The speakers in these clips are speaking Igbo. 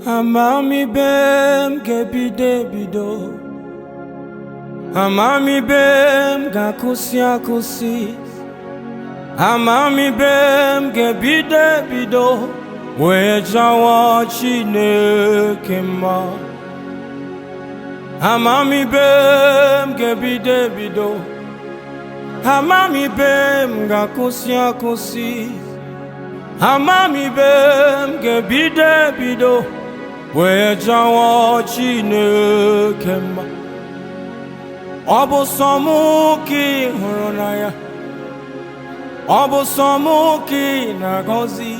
Amami bem gebide bido, amami bem gakusi akusi, amami bem gebide bido, wejawa Chineke mma. Amami bem gebide bido, amami bem gakusi akusi, amami bem gebide bido, wejawa Chineke mma. Ọ bụ sọ mụ ka ị hụrụ n'anya, ọ bụ sọ mụ ka ị na-agọzi.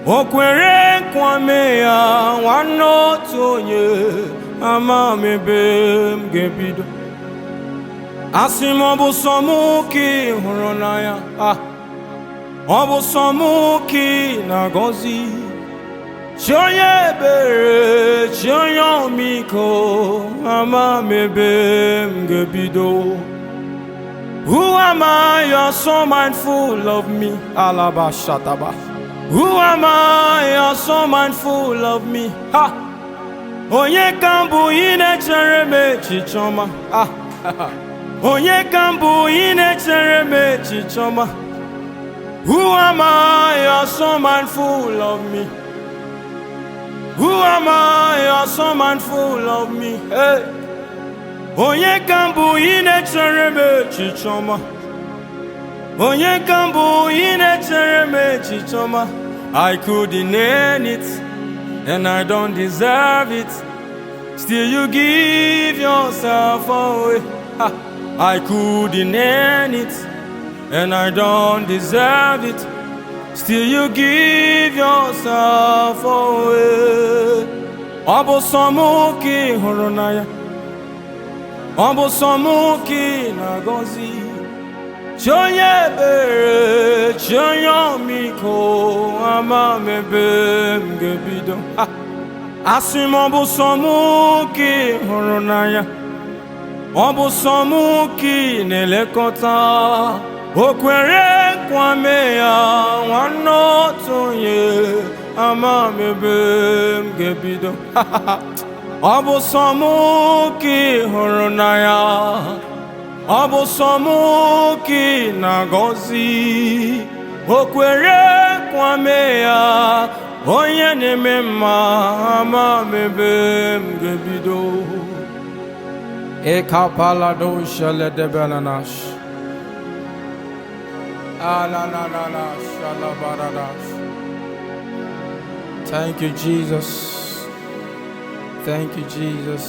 O kwere nkwa mee ya nwanne otu onye, ama m ebe m ga-ebido. Asị m ọ bụ sọ mụ ka ị hụrụ n'anya, ọ bụ sọ mụ ka ị na-agọzi. Chi onye ebere, chi onye ọmịiko, ama m ebe m ga-ebido. Who am I? You're so mindful of me. Alaba Shataba. Who am I? You're so mindful of me. Ha! Onye ka m bụ ị na-echere m echiche ọma. Onye ka m bụ ị na-echere m echiche ọma. Who am I? You're so mindful of me. Who am I? You're so mindful of me. Hey. Onye ka m bụ ị na-echere m echiche ọma. Onye ka m bụ ị na-echere m echiche ọma. I couldn't earn it and I don't deserve it, still you give yourself away. I couldn't earn it and I don't deserve it, still you give yourself away. Ọ bụ sọ mụ ka ị hụrụ n'anya, ọ bụ sọ mụ ka ị na-agọzi. Chi onye ebere, chi onye ọmịiko, ama m ebe m ga-ebido. Asị m ọ bụ sọ mụ ka ị hụrụ n'anya, ọ bụ sọ mụ ka ị na-elekọta. O kwere nkwa mee ya nwanne otu onye, ama m ebe m ga-ebido. Ọ bụ sọ mụ ka ị hụrụ n'anya, ọ bụ sọ mụ ka ị na-agọzi. O kwere nkwa mee ya onye na-eme mma, ama m ebe m ga-ebido. Ekapalado shaledebelanash, anananash, shalabaradash. Thank you, Jesus. Thank you, Jesus.